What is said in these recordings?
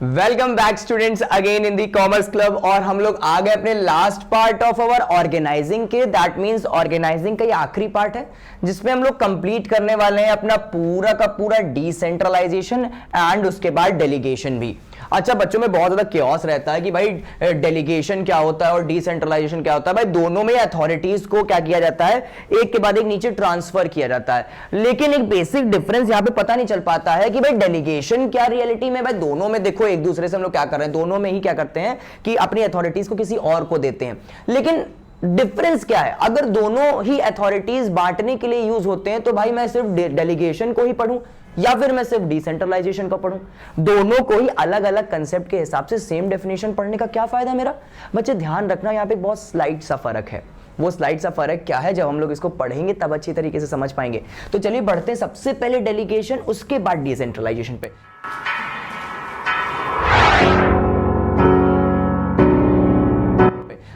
Welcome back students again in the commerce club. और हम लोग आ गए अपने last part of our organising के। दैट मींस ऑर्गेनाइजिंग का ये आखिरी पार्ट है जिसमें हम लोग कंप्लीट करने वाले हैं अपना पूरा का पूरा डिसेंट्रलाइजेशन एंड उसके बाद डेलीगेशन भी। अच्छा, बच्चों में बहुत ज्यादा क्योस रहता है कि भाई डेलीगेशन क्या होता है और डिसेंट्रलाइजेशन क्या होता है। भाई दोनों में अथॉरिटीज को क्या किया जाता है, एक के बाद एक नीचे ट्रांसफर किया जाता है, लेकिन एक बेसिक डिफरेंस यहां पे पता नहीं चल पाता है कि भाई डेलीगेशन क्या रियलिटी में। भाई दोनों में देखो एक दूसरे से हम लोग क्या कर रहे हैं, दोनों में ही क्या करते हैं कि अपनी अथॉरिटीज को किसी और को देते हैं। लेकिन डिफरेंस क्या है, अगर दोनों ही अथॉरिटीज बांटने के लिए यूज होते हैं तो भाई मैं सिर्फ डेलीगेशन को ही पढ़ूं या फिर मैं सिर्फ डिसेंट्रलाइजेशन को पढ़ूं। दोनों को ही अलग अलग कंसेप्ट के हिसाब से सेम डेफिनेशन पढ़ने का क्या फायदा मेरा। बच्चे ध्यान रखना, यहां पे बहुत स्लाइट सा फर्क है। वो स्लाइड सा फर्क क्या है, जब हम लोग इसको पढ़ेंगे तब अच्छी तरीके से समझ पाएंगे। तो चलिए बढ़ते हैं सबसे पहले डेलीगेशन, उसके बाद डिसेंट्रलाइजेशन पे।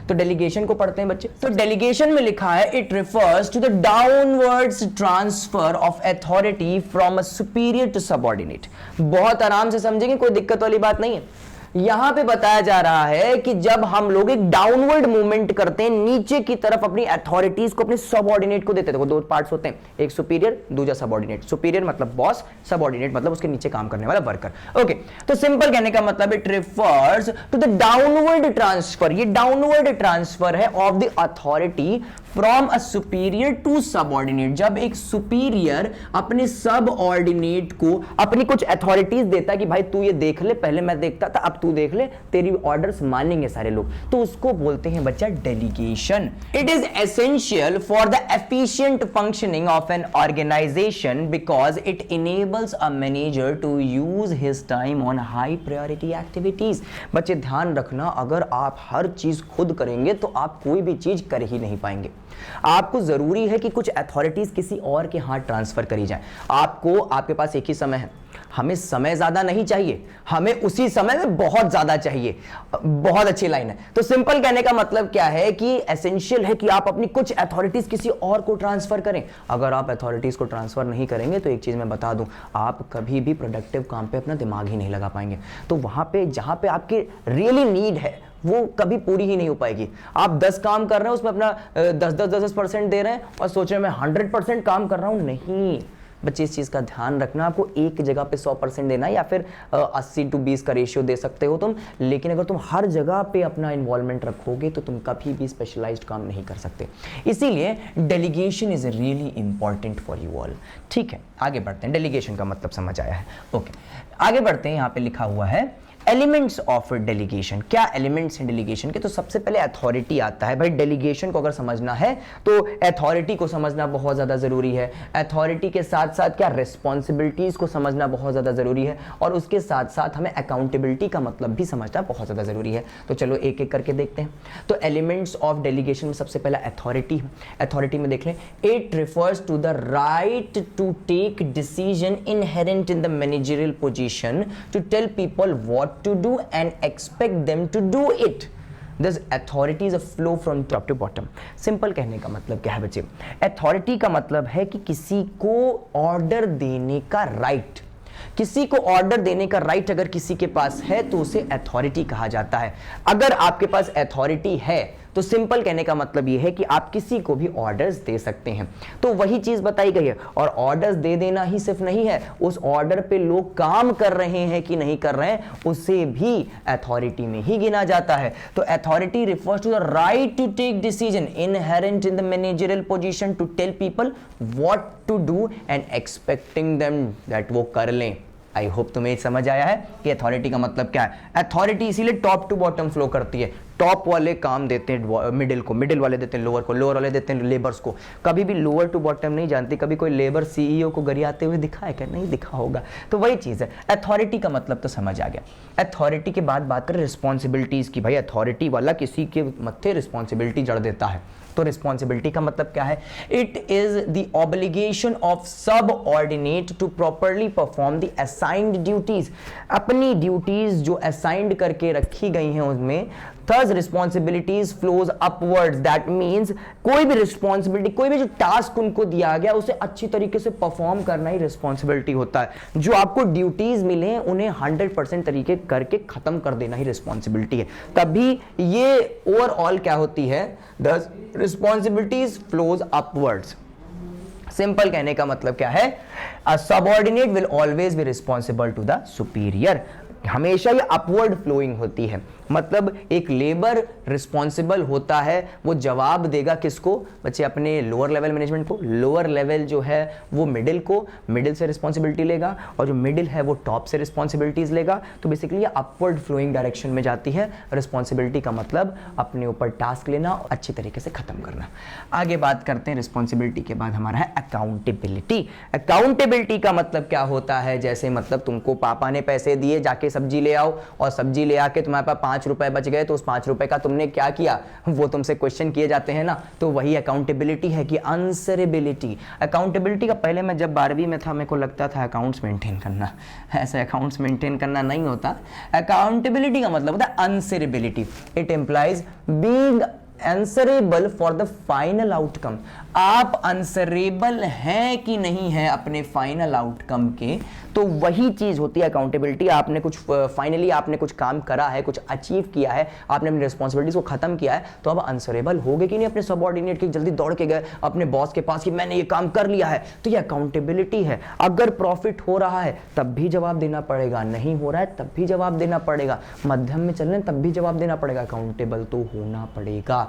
तो डेलीगेशन को पढ़ते हैं बच्चे। तो डेलीगेशन में लिखा है it refers to the downwards transfer of authority from a superior to subordinate. बहुत आराम से समझेंगे, कोई दिक्कत वाली बात नहीं है। यहां पे बताया जा रहा है कि जब हम लोग एक डाउनवर्ड मूवमेंट करते हैं, नीचे की तरफ अपनी अथॉरिटीज को अपने सबऑर्डिनेट को देते हैं। देखो दो पार्ट्स होते हैं, एक सुपीरियर दूसरा सबऑर्डिनेट। सुपीरियर मतलब बॉस, सबऑर्डिनेट मतलब उसके नीचे काम करने वाला वर्कर। ओके, तो सिंपल कहने का मतलब it refers to the downward transfer. ये डाउनवर्ड ट्रांसफर है of the authority from a superior to subordinate. जब एक सुपीरियर अपने सबऑर्डिनेट को अपनी कुछ अथॉरिटीज देता है कि भाई तू ये देख ले, पहले मैं देखता था अब तू देख ले, तेरी ऑर्डर्स मानेंगे सारे लोग, तो उसको बोलते हैं बच्चा delegation. It is essential for the efficient functioning of an organisation because it enables a manager to use his time on high priority activities. बच्चे ध्यान रखना, अगर आप हर चीज खुद करेंगे तो आप कोई भी चीज कर ही नहीं पाएंगे। आपको जरूरी है कि कुछ अथॉरिटीज किसी और के हाथ ट्रांसफर करी जाए। आपके पास एक ही समय है, हमें समय ज्यादा नहीं चाहिए, हमें उसी समय में बहुत ज्यादा चाहिए। बहुत अच्छी लाइन है। तो सिंपल कहने का मतलब क्या है कि एसेंशियल है कि आप अपनी कुछ अथॉरिटीज किसी और को ट्रांसफर करें। अगर आप अथॉरिटीज को ट्रांसफर नहीं करेंगे तो एक चीज मैं बता दूं, आप कभी भी प्रोडक्टिव काम पे अपना दिमाग ही नहीं लगा पाएंगे। तो वहां पे जहां पे आपकी रियली नीड है वो कभी पूरी ही नहीं हो पाएगी। आप 10 काम कर रहे हैं, उसमें अपना 10% दे रहे हैं और सोच रहे हैं मैं 100% काम कर रहा हूं। नहीं बच्चे, इस चीज का ध्यान रखना, आपको एक जगह पे 100% देना है या फिर 80-20 का रेशियो दे सकते हो तुम। लेकिन अगर तुम हर जगह पे अपना इन्वॉल्वमेंट रखोगे तो तुम कभी भी स्पेशलाइज्ड काम नहीं कर सकते। इसीलिए delegation is really important for you all. ठीक है, आगे बढ़ते हैं। डेलीगेशन का मतलब समझ आया है। ओके, आगे बढ़ते हैं। यहां पे लिखा हुआ है एलिमेंट्स ऑफ डेलीगेशन। क्या एलिमेंट्स हैं डेलीगेशन के? तो सबसे पहले अथॉरिटी आता है। भाई डेलीगेशन को अगर समझना है तो अथॉरिटी को समझना बहुत ज्यादा जरूरी है। अथॉरिटी के साथ साथ क्या रिस्पॉन्सिबिलिटीज को समझना बहुत ज्यादा जरूरी है, और उसके साथ साथ हमें अकाउंटेबिलिटी का मतलब भी समझना बहुत ज्यादा जरूरी है। तो चलो एक एक करके देखते हैं। तो एलिमेंट्स ऑफ डेलीगेशन में सबसे पहला अथॉरिटी। अथॉरिटी में देख लें, it refers to the right to take decision inherent in the managerial position to tell people what to do and expect them to do it. This authority is a flow from top to bottom. Simple कहने का मतलब क्या है बच्चे? Authority का मतलब है कि किसी को ऑर्डर देने का राइट। किसी को ऑर्डर देने का राइट अगर किसी के पास है तो उसे अथॉरिटी कहा जाता है। अगर आपके पास अथॉरिटी है तो सिंपल कहने का मतलब यह है कि आप किसी को भी ऑर्डर्स दे सकते हैं। तो वही चीज बताई गई है। और ऑर्डर्स दे देना ही सिर्फ नहीं है, उस ऑर्डर पे लोग काम कर रहे हैं कि नहीं कर रहे हैं उसे भी अथॉरिटी में ही गिना जाता है। तो authority refers to the right to take decision inherent in the managerial position to tell people what to do and expecting them that वो कर लें। आई होप तुम्हें समझ आया है कि अथॉरिटी का मतलब क्या है। अथॉरिटी इसीलिए टॉप टू बॉटम फ्लो करती है। टॉप वाले काम देते हैं मिडिल को, मिडिल वाले देते हैं लोअर को, लोअर वाले देते हैं लेबर्स को। कभी भी लोअर टू बॉटम नहीं जानती। कभी कोई लेबर सीईओ को गरियाते हुए दिखा है क्या? नहीं दिखा होगा। तो वही चीज है। अथॉरिटी का मतलब तो समझ आ गया। अथॉरिटी के बाद बात करें रिस्पॉन्सिबिलिटीज की। भाई अथॉरिटी वाला किसी के मत्थे रिस्पॉन्सिबिलिटी जड़ देता है। तो रिस्पॉन्सिबिलिटी का मतलब क्या है? It is the obligation of subordinate to properly perform the assigned duties, अपनी ड्यूटीज जो असाइंड करके रखी गई हैं उसमें thus responsibilities flows upwards, that means कोई भी रिस्पॉन्सिबिलिटी, कोई भी जो टास्क उनको दिया गया उसे अच्छी तरीके से परफॉर्म करना ही रिस्पॉन्सिबिलिटी होता है। जो आपको ड्यूटीज मिले उन्हें 100% तरीके करके खत्म कर देना ही रिस्पॉन्सिबिलिटी है, तभी ये ओवरऑल क्या होती है, thus responsibilities flows upwards। Simple कहने का मतलब क्या है? A subordinate will always be responsible to the superior, हमेशा ये अपवर्ड फ्लोइंग होती है, मतलब एक लेबर रिस्पॉन्सिबल होता है, वो जवाब देगा किसको बच्चे? अपने लोअर लेवल मैनेजमेंट को, लोअर लेवल जो है वो मिडिल को, मिडिल से रिस्पॉन्सिबिलिटी लेगा, और जो मिडिल है वो टॉप से रिस्पॉन्सिबिलिटीज लेगा। तो बेसिकली ये अपवर्ड फ्लोइंग डायरेक्शन में जाती है। रिस्पॉन्सिबिलिटी का मतलब अपने ऊपर टास्क लेना और अच्छी तरीके से खत्म करना। आगे बात करते हैं रिस्पॉन्सिबिलिटी के बाद हमारा है अकाउंटेबिलिटी। अकाउंटेबिलिटी का मतलब क्या होता है? जैसे मतलब तुमको पापा ने पैसे दिए, जाके सब्जी ले आओ, और सब्जी ले आके तुम्हारे पास 5 रुपए बच गए, तो उस 5 रुपए का तुमने क्या किया, वो तुमसे क्वेश्चन किए जाते हैं ना, तो वही अकाउंटेबिलिटी है कि आंसरेबिलिटी। अकाउंटेबिलिटी का पहले मैं जब 12वीं में था मेरे को लगता था अकाउंट्स मेंटेन करना, ऐसे अकाउंट्स मेंटेन करना नहीं होता। अकाउंटेबिलिटी का मतलब होता है answerability. It implies being answerable for the final outcome. आप आंसरेबल हैं कि नहीं है अपने फाइनल आउटकम के, तो वही चीज होती है अकाउंटेबिलिटी। आपने कुछ फाइनली आपने कुछ काम करा है, कुछ अचीव किया है, आपने अपनी रिस्पॉन्सिबिलिटीज को खत्म किया है, तो अब आंसरेबल हो गए कि नहीं अपने सबऑर्डिनेट की, जल्दी दौड़ के गए अपने बॉस के पास कि मैंने ये काम कर लिया है, तो ये अकाउंटेबिलिटी है। अगर प्रॉफिट हो रहा है तब भी जवाब देना पड़ेगा, नहीं हो रहा है तब भी जवाब देना पड़ेगा, मध्यम में चल रहे हैं तब भी जवाब देना पड़ेगा, अकाउंटेबल तो होना पड़ेगा।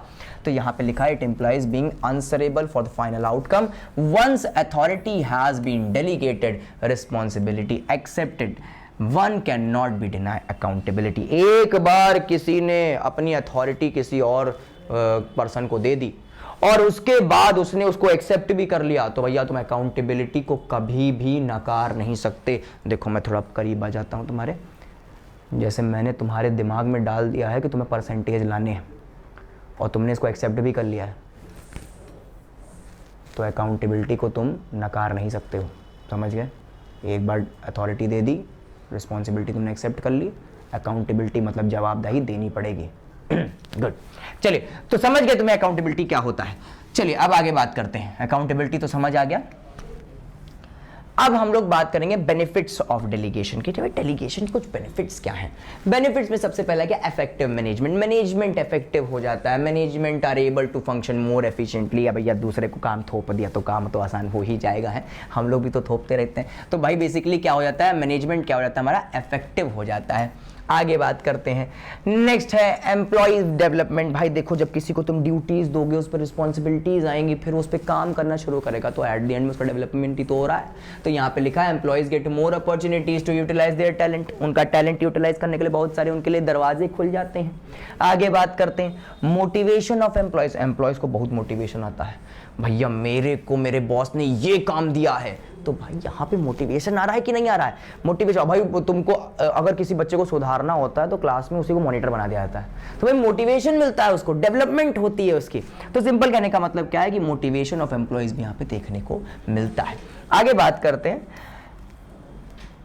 तो यहां पे लिखा है it implies being answerable for the final outcome once authority has been delegated responsibility accepted one cannot be deny accountability. एक बार किसी ने अपनी अथॉरिटी किसी और पर्सन को दे दी और उसके बाद उसने उसको एक्सेप्ट भी कर लिया, तो भैया तुम अकाउंटेबिलिटी को कभी भी नकार नहीं सकते। देखो मैं थोड़ा करीब आ जाता हूं तुम्हारे, जैसे मैंने तुम्हारे दिमाग में डाल दिया है कि तुम्हें परसेंटेज लाने हैं और तुमने इसको एक्सेप्ट भी कर लिया है, तो अकाउंटेबिलिटी को तुम नकार नहीं सकते हो, समझ गए? एक बार अथॉरिटी दे दी, रिस्पॉन्सिबिलिटी तुमने एक्सेप्ट कर ली, अकाउंटेबिलिटी मतलब जवाबदेही देनी पड़ेगी। गुड, चलिए तो समझ गए तुम्हें अकाउंटेबिलिटी क्या होता है। चलिए अब आगे बात करते हैं। अकाउंटेबिलिटी तो समझ आ गया, अब हम लोग बात करेंगे बेनिफिट्स ऑफ डेलीगेशन की। डेलीगेशन के कुछ बेनिफिट्स क्या हैं? बेनिफिट्स में सबसे पहला क्या? Effective management. मैनेजमेंट इफेक्टिव हो जाता है, management are able to function more efficiently. अब भैया दूसरे को काम थोप दिया तो काम तो आसान हो ही जाएगा है, हम लोग भी तो थोपते रहते हैं। तो भाई बेसिकली क्या हो जाता है, मैनेजमेंट क्या हो जाता है हमारा, इफेक्टिव हो जाता है। आगे बात करते हैं, नेक्स्ट है एम्प्लॉय डेवलपमेंट। भाई देखो जब किसी को तुम ड्यूटीज दोगे उस पर रिस्पॉन्सिबिलिटीज आएंगी, फिर उस पर काम करना शुरू करेगा, तो एट द एंड में उसका डेवलपमेंट ही तो हो रहा है। तो यहाँ पे लिखा है employees get more opportunities to utilise their talent. उनका टैलेंट यूटिलाइज करने के लिए बहुत सारे उनके लिए दरवाजे खुल जाते हैं। आगे बात करते हैं मोटिवेशन ऑफ एम्प्लॉयज। एम्प्लॉयज को बहुत मोटिवेशन आता है, भैया मेरे को मेरे बॉस ने ये काम दिया है, तो भाई यहाँ पे मोटिवेशन आ रहा है कि नहीं आ रहा है? मोटिवेशन, भाई तुमको अगर किसी बच्चे को सुधारना होता है तो क्लास में उसी को मॉनिटर बना दिया जाता है, तो भाई मोटिवेशन मिलता है उसको, डेवलपमेंट होती है उसकी। तो सिंपल कहने का मतलब क्या है कि मोटिवेशन ऑफ एम्प्लॉयज भी यहाँ पे देखने को मिलता है। आगे बात करते हैं,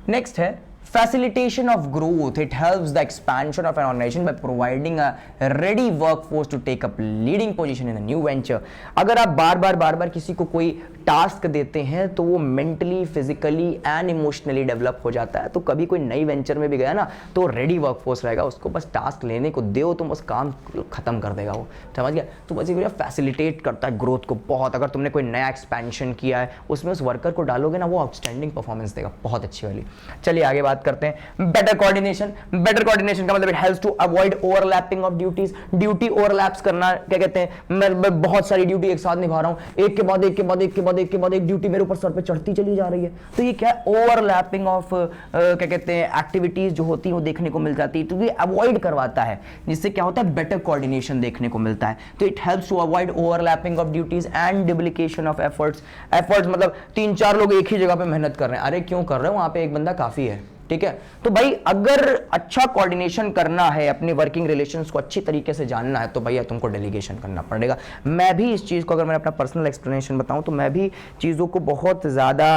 नेक्स्ट है facilitation of growth. It helps the expansion of an organization by providing a ready workforce to take up leading position in a new venture. अगर आप बार बार किसी को कोई टास्क देते हैं तो वो mentally, physically and emotionally develop हो जाता है। तो कभी कोई नई वेंचर में भी गया ना तो रेडी वर्कफोर्स रहेगा, उसको बस टास्क लेने को दो तो बस काम खत्म कर देगा वो, समझ गया? तो बस ये फैसिलिटेट करता है ग्रोथ को बहुत। अगर तुमने कोई नया एक्सपेंशन किया है उसमें उस वर्कर को डालोगे ना, वो आउटस्टैंडिंग परफॉर्मेंस देगा, बहुत अच्छी वाली। चलिए आगे बात करते हैं बेटर कोऑर्डिनेशन। बेटर कोऑर्डिनेशन का मतलब it helps to avoid overlapping of duties. Duty overlaps करना, क्या कहते हैं, मैं बहुत सारी ड्यूटी एक साथ निभा रहा हूं, एक के बाद एक के बाद एक के बाद एक के बाद एक ड्यूटी मेरे ऊपर सर पे चढ़ती चली जा रही है, तो ये क्या है, ओवरलैपिंग ऑफ क्या कहते हैं एक्टिविटीज जो होती है वो देखने को मिल जाती है, तो ये अवॉइड करवाता है, जिससे क्या होता है बेटर कोऑर्डिनेशन देखने को मिलता है। तो it helps to avoid overlapping of duties and duplication of efforts. Efforts मतलब 3-4 लोग एक ही जगह पे मेहनत कर रहे हैं, अरे क्यों कर रहे हो, वहां पे एक बंदा काफी है, ठीक है। तो भाई अगर अच्छा कोऑर्डिनेशन करना है, अपनी वर्किंग रिलेशंस को अच्छी तरीके से जानना है, तो भैया तुमको डेलीगेशन करना पड़ेगा। मैं भी इस चीज को, अगर मैं अपना पर्सनल एक्सप्लेनेशन बताऊं, तो मैं भी चीजों को बहुत ज्यादा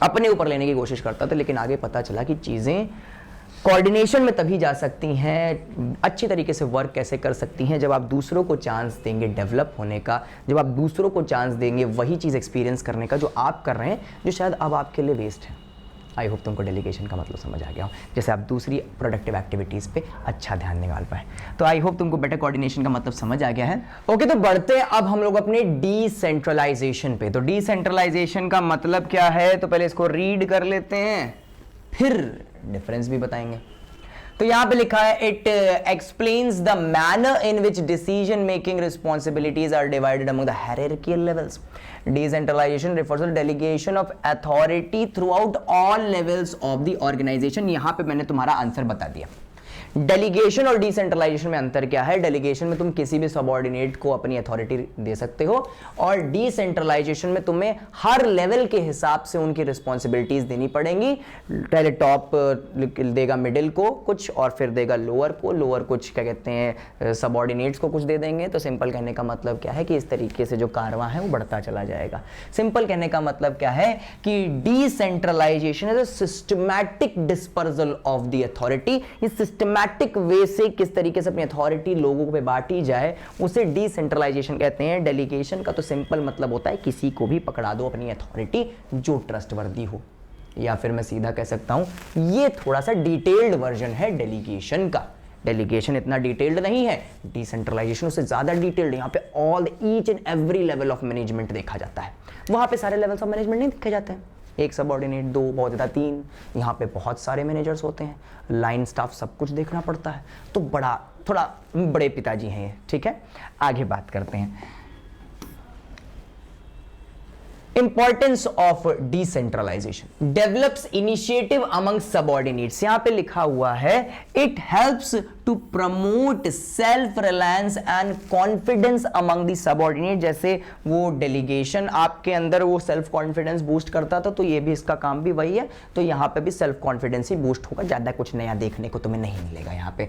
अपने ऊपर लेने की कोशिश करता था, लेकिन आगे पता चला कि चीजें कोऑर्डिनेशन में तभी जा सकती हैं, अच्छी तरीके से वर्क कैसे कर सकती हैं, जब आप दूसरों को चांस देंगे डेवलप होने का, जब आप दूसरों को चांस देंगे वही चीज़ एक्सपीरियंस करने का जो आप कर रहे हैं, जो शायद अब आपके लिए वेस्ट है। आई होप तुमको डेलीगेशन का मतलब समझ आ गया हो, जैसे आप दूसरी प्रोडक्टिव एक्टिविटीज़ पे अच्छा ध्यान निकाल पाए। तो आई होप तुमको बेटर कोऑर्डिनेशन का मतलब समझ आ गया है। ओके, तो बढ़ते हैं अब हम लोग अपने डिसेंट्रलाइजेशन पे। तो डिसेंट्रलाइजेशन का मतलब क्या है, तो पहले इसको रीड कर लेते हैं, फिर डिफरेंस भी बताएंगे। तो यहां पे लिखा है, it explains the manner in which decision making responsibilities are divided among the hierarchical levels. Decentralisation refers to delegation of authority throughout all levels of the organisation. यहां पे मैंने तुम्हारा आंसर बता दिया। डेलीगेशन और डिसेंट्रलाइजेशन में अंतर क्या है? डेलीगेशन में तुम किसी भी सबऑर्डिनेट को अपनी अथॉरिटी दे सकते हो, और डिसेंट्रलाइजेशन में तुम्हें हर लेवल के हिसाब से उनकी रिस्पॉन्सिबिलिटीज देनी पड़ेंगी। पहले टॉप देगा मिडिल को कुछ, और फिर देगा लोअर को, लोअर कुछ क्या कहते हैं सबऑर्डिनेट्स को कुछ दे देंगे। तो सिंपल कहने का मतलब क्या है कि इस तरीके से जो कारवां है वो बढ़ता चला जाएगा। सिंपल कहने का मतलब क्या है कि decentralisation is a systematic dispersal of the authority. ये सिस्टमैटिक वे से किस तरीके से अपनी अथॉरिटी लोगों पे बांटी जाए, उसे डिसेंट्रलाइजेशन कहते हैं। डेलीगेशन का तो सिंपल मतलब होता है किसी को भी पकड़ा दो अपनी अथॉरिटी जो ट्रस्टवर्दी हो, या फिर मैं सीधा कह सकता हूं ये थोड़ा सा डिटेल्ड वर्जन है डेलीगेशन का। डेलीगेशन इतना डिटेल्ड नहीं है, डिसेंट्रलाइजेशन उससे ज्यादा डिटेल्ड। यहाँ पे all each and every level of management देखा जाता है। वहां पे सारे लेवल्स ऑफ मैनेजमेंट नहीं देखे जाते हैं, एक सबऑर्डिनेट, दो, बहुत ज़्यादा तीन। यहाँ पे बहुत सारे मैनेजर्स होते हैं, लाइन स्टाफ, सब कुछ देखना पड़ता है। तो बड़ा थोड़ा बड़े पिताजी हैं ये, ठीक है। आगे बात करते हैं, importance of decentralisation develops initiative among subordinates. यहां पे लिखा हुआ है, it helps to promote self reliance and confidence among the subordinate. जैसे वो डेलीगेशन आपके अंदर वो सेल्फ कॉन्फिडेंस बूस्ट करता था, तो ये भी इसका काम भी वही है। तो यहां पे भी सेल्फ कॉन्फिडेंस ही बूस्ट होगा, ज्यादा कुछ नया देखने को तुम्हें नहीं मिलेगा। यहाँ पे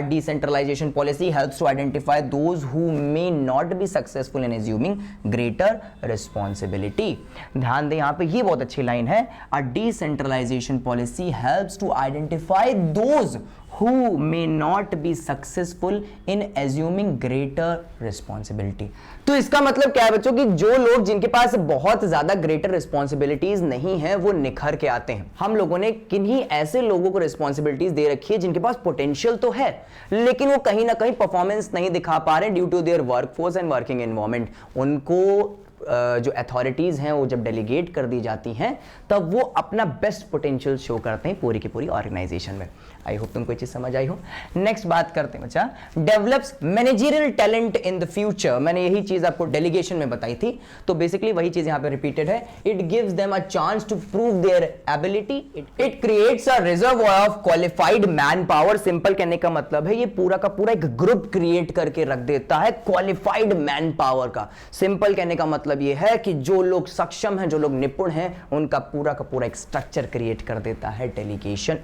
decentralisation policy helps to identify those who may not be successful in assuming greater responsibility. ध्यान दें, यहां पे ये बहुत अच्छी लाइन है, a decentralisation policy helps to identify those who may not be successful in assuming greater responsibility। तो इसका मतलब क्या है बच्चों कि जो लोग जिनके पास बहुत ज्यादा ग्रेटर रिस्पॉन्सिबिलिटीज नहीं है वो निखर के आते हैं। हम लोगों ने किन्हीं ऐसे लोगों को रिस्पॉन्सिबिलिटीज दे रखी है जिनके पास पोटेंशियल तो है, लेकिन वो कहीं ना कहीं परफॉर्मेंस नहीं दिखा पा रहे due to their workforce and working environment. उनको जो अथॉरिटीज हैं वो जब डेलीगेट कर दी जाती हैं तब वो अपना बेस्ट पोटेंशियल शो करते हैं पूरी की पूरी ऑर्गेनाइजेशन में। आई होप तुमको ये चीज समझ आई हो। नेक्स्ट बात करते हैं बच्चा, develops managerial talent in the future. मैंने यही चीज आपको डेलीगेशन में बताई थी, तो बेसिकली वही चीज यहां पे रिपीटेड है। It gives them a chance to prove their ability, it creates a reservoir of qualified man power. Simple कहने का मतलब है ये पूरा का पूरा एक ग्रुप क्रिएट करके रख देता है क्वालिफाइड मैन पावर का। सिंपल कहने का मतलब ये है कि जो लोग सक्षम हैं, जो लोग निपुण हैं, उनका पूरा का पूरा एक स्ट्रक्चर क्रिएट कर देता है डेलीगेशन,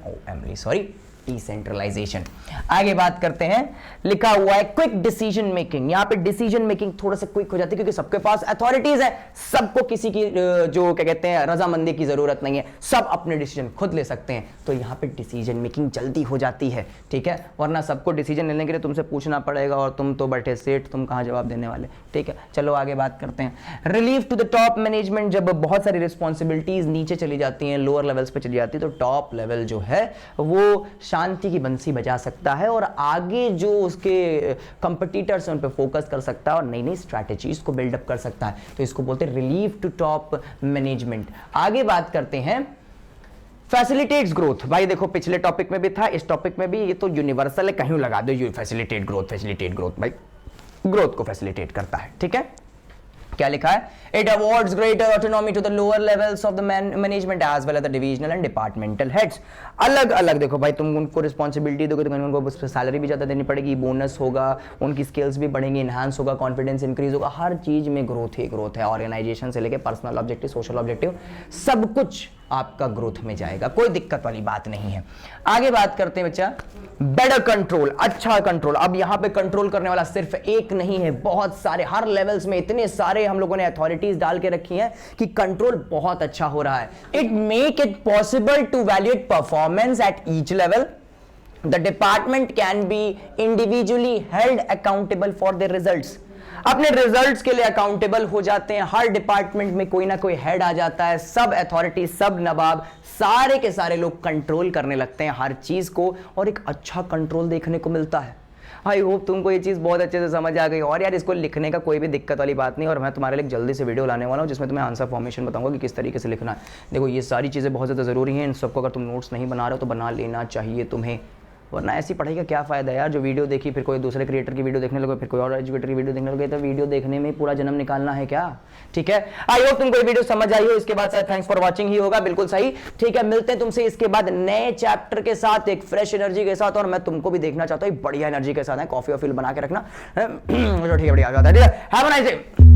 डिसेंट्रलाइजेशन। आगे बात करते हैं, लिखा हुआ है क्विक डिसीजन मेकिंग। यहां पे डिसीजन मेकिंग थोड़ा सा क्विक हो जाती है क्योंकि सबके पास अथॉरिटीज है, सबको किसी की जो क्या कहते हैं रजामंदी की जरूरत नहीं है, सब अपने डिसीजन खुद ले सकते हैं। तो यहां पे डिसीजन मेकिंग जल्दी हो जाती है, ठीक है। वरना सबको डिसीजन लेने के लिए तुमसे पूछना पड़ेगा और तुम तो बैठे सेठ, तुम कहां जवाब देने वाले, ठीक है। चलो आगे बात करते हैं, relief to the top management. जब बहुत सारी रिस्पॉन्सिबिलिटीज नीचे चली जाती हैं, लोअर लेवल्स पे चली जाती है, तो टॉप लेवल जो है वो शांति की बंसी बजा सकता है और आगे जो उसके कंपटीटर्स हैं उन पे फोकस कर सकता है और नई नई स्ट्रैटेजीज को बिल्डअप कर सकता है। तो इसको बोलते हैं रिलीफ टू टॉप मैनेजमेंट। आगे बात करते हैं फैसिलिटेट्स ग्रोथ। भाई देखो पिछले टॉपिक में भी था, इस टॉपिक में भी, ये तो यूनिवर्सल है, कहीं लगा दो यू फैसिलिटेट ग्रोथ, भाई ग्रोथ को फैसिलिटेट करता है, ठीक है। क्या लिखा है, it awards greater autonomy to the lower levels of the management as well as the divisional and departmental heads. अलग अलग देखो भाई, तुम उनको रिस्पॉन्सिबिलिटी दोगे तो उनको सैलरी भी ज्यादा देनी पड़ेगी, बोनस होगा, उनकी स्किल्स भी बढ़ेंगी, इनहांस होगा, कॉन्फिडेंस इंक्रीज होगा, हर चीज में ग्रोथ ही ग्रोथ है। ऑर्गेनाइजेशन से लेकर पर्सनल ऑब्जेक्टिव, सोशल ऑब्जेक्टिव, सब कुछ आपका ग्रोथ में जाएगा, कोई दिक्कत वाली बात नहीं है। आगे बात करते हैं बच्चा, बेटर कंट्रोल, अच्छा कंट्रोल। अब यहां पे कंट्रोल करने वाला सिर्फ एक नहीं है, बहुत सारे, हर लेवल्स में इतने सारे हम लोगों ने अथॉरिटीज डाल के रखी हैं कि कंट्रोल बहुत अच्छा हो रहा है। It make it possible to valuate performance at each level. The department can be individually held accountable for their results. अपने रिजल्ट्स के लिए अकाउंटेबल हो जाते हैं। हर डिपार्टमेंट में कोई ना कोई हेड आ जाता है, सब अथॉरिटी, सब नवाब, सारे के सारे लोग कंट्रोल करने लगते हैं हर चीज को, और एक अच्छा कंट्रोल देखने को मिलता है। आई होप तुमको ये चीज़ बहुत अच्छे से समझ आ गई। और यार इसको लिखने का कोई भी दिक्कत वाली बात नहीं, और मैं तुम्हारे लिए जल्दी से वीडियो लाने वाला हूँ जिसमें तुम्हें आंसर फॉर्मेशन बताऊंगा कि किस तरीके से लिखना है। देखो ये सारी चीज़ें बहुत ज़्यादा ज़रूरी हैं, इन सबको अगर तुम नोट्स नहीं बना रहे हो तो बना लेना चाहिए तुम्हें, वरना ऐसी पढ़ाई का क्या फायदा है यार। जो वीडियो देखी फिर कोई दूसरे क्रिएटर की वीडियो देखने लगे, फिर कोई और एजुकेटर की वीडियो देखने लगे, तो वीडियो देखने में पूरा जन्म निकालना है क्या? ठीक है, आई होप तुमको ये वीडियो समझ आई हो। इसके बाद शायद थैंक्स फॉर वाचिंग ही होगा, बिल्कुल सही। ठीक है, मिलते हैं तुमसे इसके बाद नए चैप्टर के साथ, एक फ्रेश एनर्जी के साथ, और मैं तुमको भी देखना चाहता हूँ बढ़िया एनर्जी के साथ है। कॉफी वॉफी बना के रखना, ठीक है, बढ़िया, हैव अ नाइस डे।